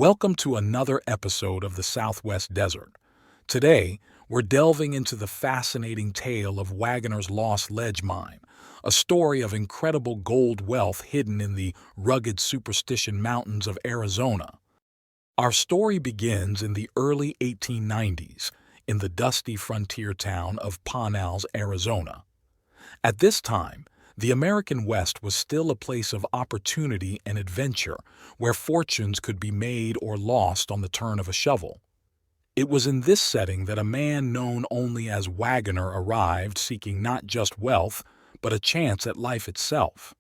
Welcome to another episode of the Southwest Desert. Today, we're delving into the fascinating tale of Wagoner's Lost Ledge Mine, a story of incredible gold wealth hidden in the rugged Superstition Mountains of Arizona. Our story begins in the early 1890s in the dusty frontier town of Pinellas, Arizona. At this time, the American West was still a place of opportunity and adventure where fortunes could be made or lost on the turn of a shovel. It was in this setting that a man known only as Wagoner arrived seeking not just wealth, but a chance at life itself.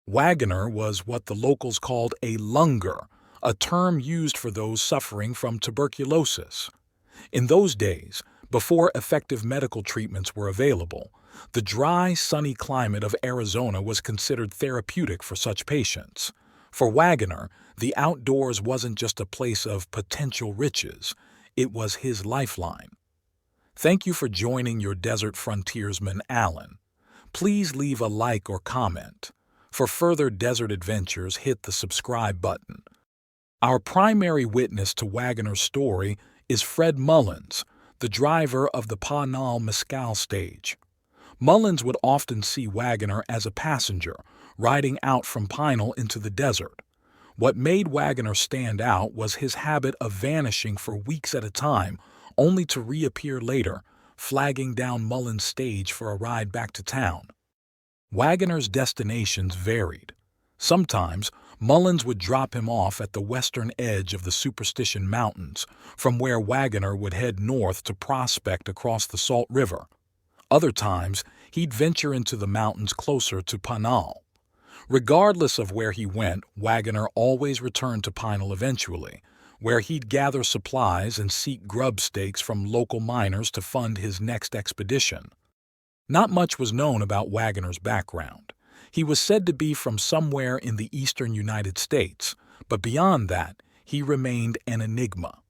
Wagoner was what the locals called a lunger, a term used for those suffering from tuberculosis. In those days, before effective medical treatments were available, the dry, sunny climate of Arizona was considered therapeutic for such patients. For Wagoner, the outdoors wasn't just a place of potential riches, it was his lifeline. Thank you for joining your desert frontiersman, Alan. Please leave a like or comment. For further desert adventures, hit the subscribe button. Our primary witness to Wagoner's story is Fred Mullins, the driver of the Pinal Mescal stage. Mullins would often see Wagoner as a passenger, riding out from Pinal into the desert. What made Wagoner stand out was his habit of vanishing for weeks at a time, only to reappear later, flagging down Mullins' stage for a ride back to town. Wagoner's destinations varied. Sometimes, Mullins would drop him off at the western edge of the Superstition Mountains, from where Wagoner would head north to prospect across the Salt River. Other times, he'd venture into the mountains closer to Pinal. Regardless of where he went, Wagoner always returned to Pinal eventually, where he'd gather supplies and seek grub stakes from local miners to fund his next expedition. Not much was known about Wagoner's background. He was said to be from somewhere in the eastern United States, but beyond that, he remained an enigma.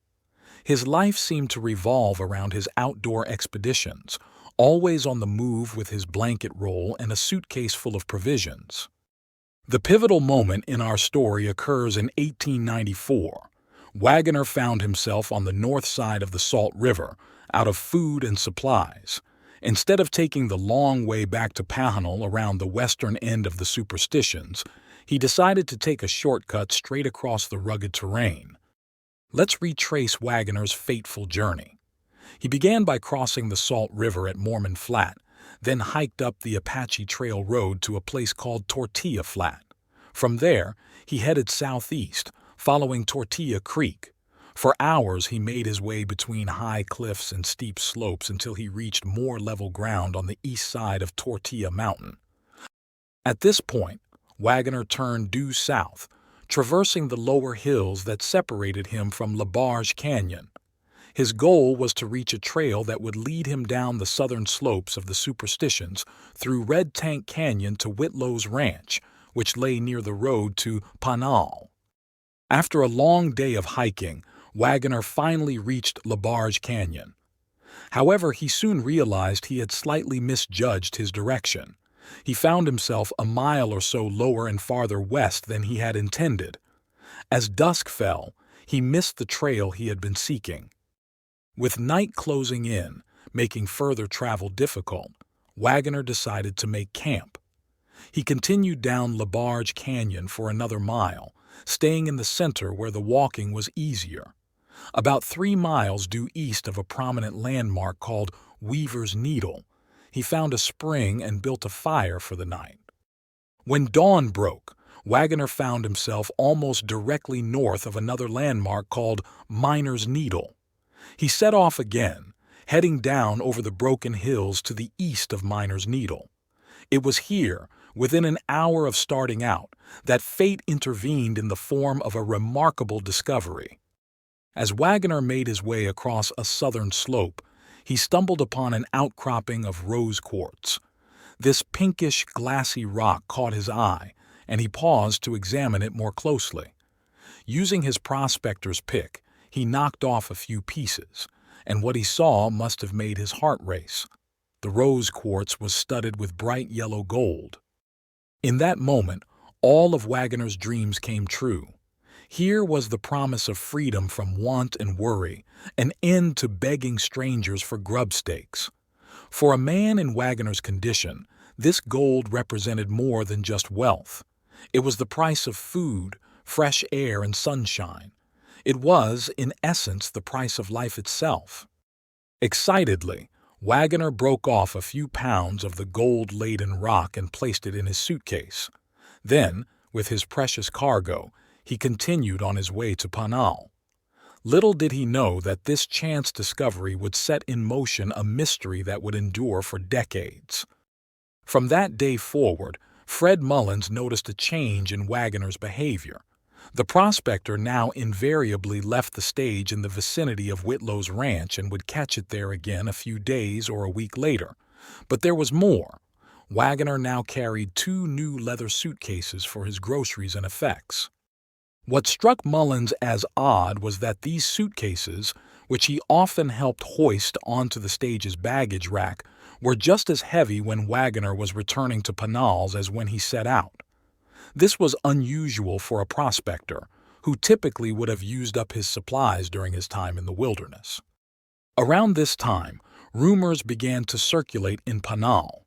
His life seemed to revolve around his outdoor expeditions, always on the move with his blanket roll and a suitcase full of provisions. The pivotal moment in our story occurs in 1894. Wagoner found himself on the north side of the Salt River, out of food and supplies. Instead of taking the long way back to Pinal around the western end of the Superstitions, he decided to take a shortcut straight across the rugged terrain. Let's retrace Wagoner's fateful journey. He began by crossing the Salt River at Mormon Flat, then hiked up the Apache Trail Road to a place called Tortilla Flat. From there, he headed southeast, following Tortilla Creek. For hours, he made his way between high cliffs and steep slopes until he reached more level ground on the east side of Tortilla Mountain. At this point, Wagoner turned due south, traversing the lower hills that separated him from LaBarge Canyon. His goal was to reach a trail that would lead him down the southern slopes of the Superstitions through Red Tank Canyon to Whitlow's Ranch, which lay near the road to Pinal. After a long day of hiking, Wagoner finally reached LaBarge Canyon. However, he soon realized he had slightly misjudged his direction. He found himself a mile or so lower and farther west than he had intended. As dusk fell, he missed the trail he had been seeking. With night closing in, making further travel difficult, Wagoner decided to make camp. He continued down LaBarge Canyon for another mile, staying in the center where the walking was easier. About 3 miles due east of a prominent landmark called Weaver's Needle, he found a spring and built a fire for the night. When dawn broke, Wagoner found himself almost directly north of another landmark called Miner's Needle. He set off again, heading down over the broken hills to the east of Miner's Needle. It was here, within an hour of starting out, that fate intervened in the form of a remarkable discovery. As Wagoner made his way across a southern slope, he stumbled upon an outcropping of rose quartz. This pinkish, glassy rock caught his eye, and he paused to examine it more closely. Using his prospector's pick, he knocked off a few pieces, and what he saw must have made his heart race. The rose quartz was studded with bright yellow gold. In that moment, all of Wagoner's dreams came true. Here was the promise of freedom from want and worry, an end to begging strangers for grub stakes. For a man in Wagoner's condition, this gold represented more than just wealth. It was the price of food, fresh air, and sunshine. It was, in essence, the price of life itself. Excitedly, Wagoner broke off a few pounds of the gold-laden rock and placed it in his suitcase. Then, with his precious cargo, he continued on his way to Panal. Little did he know that this chance discovery would set in motion a mystery that would endure for decades. From that day forward, Fred Mullins noticed a change in Wagoner's behavior. The prospector now invariably left the stage in the vicinity of Whitlow's ranch and would catch it there again a few days or a week later. But there was more. Wagoner now carried 2 new leather suitcases for his groceries and effects. What struck Mullins as odd was that these suitcases, which he often helped hoist onto the stage's baggage rack, were just as heavy when Wagoner was returning to Panals as when he set out. This was unusual for a prospector, who typically would have used up his supplies during his time in the wilderness. Around this time, rumors began to circulate in Panal.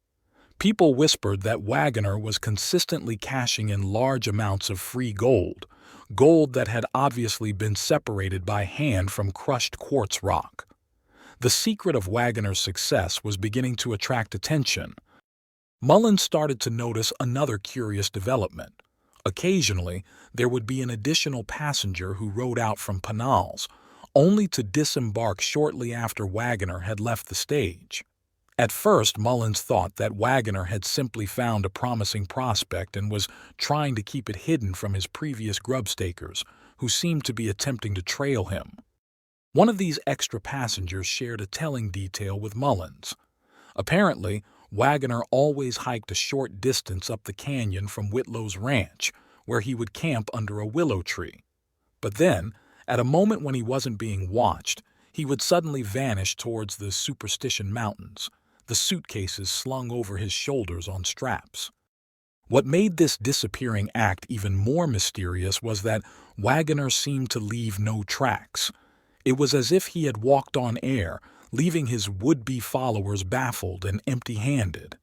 People whispered that Wagoner was consistently cashing in large amounts of free gold that had obviously been separated by hand from crushed quartz rock. The secret of Wagoner's success was beginning to attract attention. Mullins started to notice another curious development. Occasionally, there would be an additional passenger who rode out from Panals, only to disembark shortly after Wagoner had left the stage. At first, Mullins thought that Wagoner had simply found a promising prospect and was trying to keep it hidden from his previous grubstakers, who seemed to be attempting to trail him. One of these extra passengers shared a telling detail with Mullins. Apparently, Wagoner always hiked a short distance up the canyon from Whitlow's ranch, where he would camp under a willow tree. But then, at a moment when he wasn't being watched, he would suddenly vanish towards the Superstition Mountains, the suitcases slung over his shoulders on straps. What made this disappearing act even more mysterious was that Wagoner seemed to leave no tracks. It was as if he had walked on air, leaving his would-be followers baffled and empty-handed.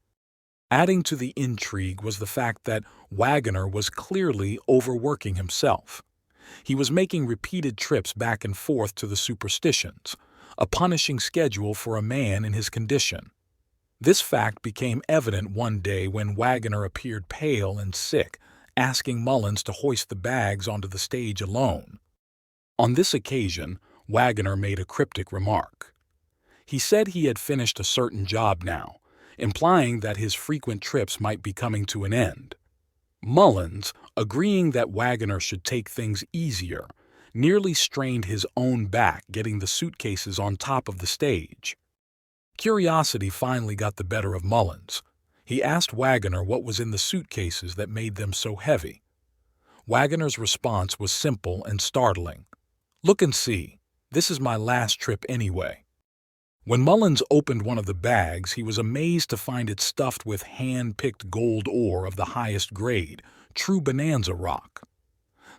Adding to the intrigue was the fact that Wagoner was clearly overworking himself. He was making repeated trips back and forth to the Superstitions, a punishing schedule for a man in his condition. This fact became evident one day when Wagoner appeared pale and sick, asking Mullins to hoist the bags onto the stage alone. On this occasion, Wagoner made a cryptic remark. He said he had finished a certain job now, implying that his frequent trips might be coming to an end. Mullins, agreeing that Wagoner should take things easier, nearly strained his own back getting the suitcases on top of the stage. Curiosity finally got the better of Mullins. He asked Wagoner what was in the suitcases that made them so heavy. Wagoner's response was simple and startling. "Look and see. This is my last trip anyway." When Mullins opened one of the bags, he was amazed to find it stuffed with hand-picked gold ore of the highest grade, true bonanza rock.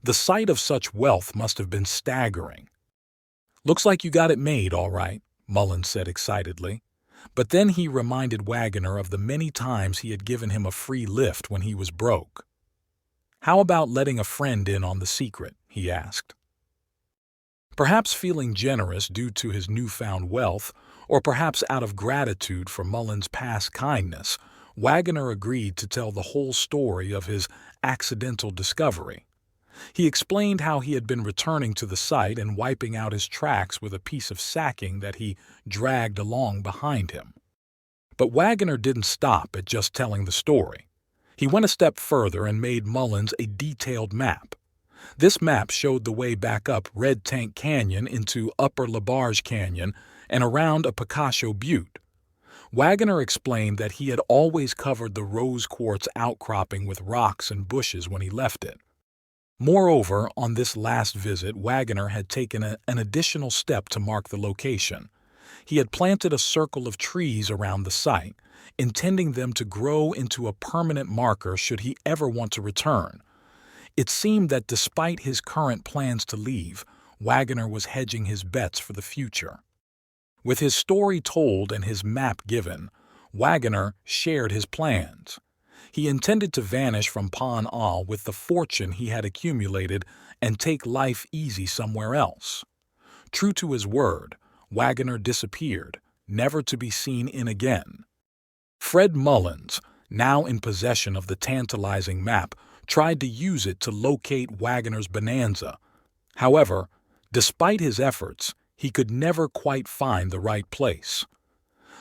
The sight of such wealth must have been staggering. "Looks like you got it made, all right," Mullins said excitedly. But then he reminded Wagoner of the many times he had given him a free lift when he was broke. "How about letting a friend in on the secret?" he asked. Perhaps feeling generous due to his newfound wealth, or perhaps out of gratitude for Mullins' past kindness, Wagoner agreed to tell the whole story of his accidental discovery. He explained how he had been returning to the site and wiping out his tracks with a piece of sacking that he dragged along behind him. But Wagoner didn't stop at just telling the story. He went a step further and made Mullins a detailed map. This map showed the way back up Red Tank Canyon into Upper LaBarge Canyon and around a Picacho Butte. Wagoner explained that he had always covered the rose quartz outcropping with rocks and bushes when he left it. Moreover, on this last visit, Wagoner had taken an additional step to mark the location. He had planted a circle of trees around the site, intending them to grow into a permanent marker should he ever want to return. It seemed that despite his current plans to leave, Wagoner was hedging his bets for the future. With his story told and his map given, Wagoner shared his plans. He intended to vanish from Pan All with the fortune he had accumulated and take life easy somewhere else. True to his word, Wagoner disappeared, never to be seen in again. Fred Mullins, now in possession of the tantalizing map, tried to use it to locate Wagoner's bonanza. However, despite his efforts, he could never quite find the right place.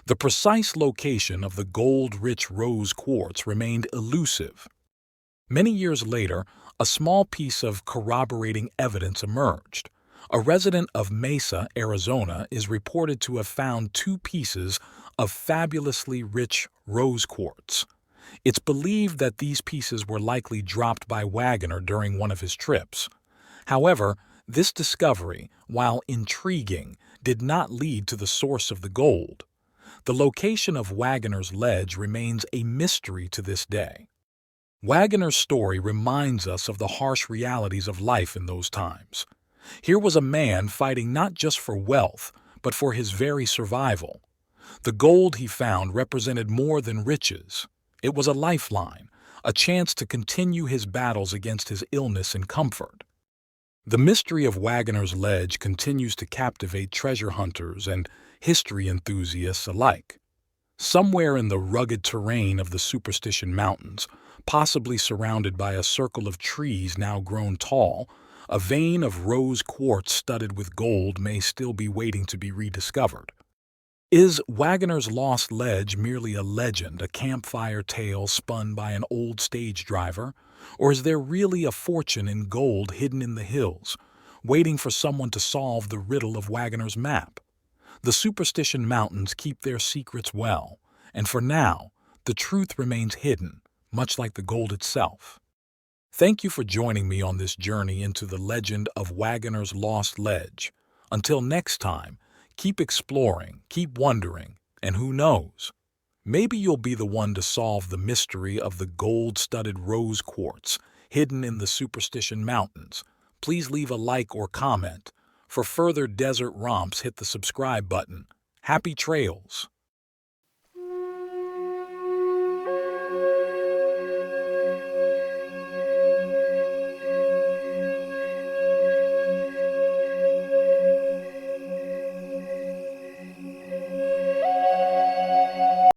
The precise location of the gold-rich rose quartz remained elusive. Many years later, a small piece of corroborating evidence emerged. A resident of Mesa, Arizona, is reported to have found 2 pieces of fabulously rich rose quartz. It's believed that these pieces were likely dropped by Wagoner during one of his trips. However, this discovery, while intriguing, did not lead to the source of the gold. The location of Wagoner's ledge remains a mystery to this day. Wagoner's story reminds us of the harsh realities of life in those times. Here was a man fighting not just for wealth, but for his very survival. The gold he found represented more than riches. It was a lifeline, a chance to continue his battles against his illness and comfort. The mystery of Wagoner's ledge continues to captivate treasure hunters and history enthusiasts alike. Somewhere in the rugged terrain of the Superstition Mountains, possibly surrounded by a circle of trees now grown tall, a vein of rose quartz studded with gold may still be waiting to be rediscovered. Is Wagoner's lost ledge merely a legend, a campfire tale spun by an old stage driver? Or is there really a fortune in gold hidden in the hills, waiting for someone to solve the riddle of Wagoner's map? The Superstition Mountains keep their secrets well, and for now, the truth remains hidden, much like the gold itself. Thank you for joining me on this journey into the legend of Wagoner's lost ledge. Until next time, keep exploring, keep wondering, and who knows? Maybe you'll be the one to solve the mystery of the gold-studded rose quartz hidden in the Superstition Mountains. Please leave a like or comment. For further desert romps, hit the subscribe button. Happy trails!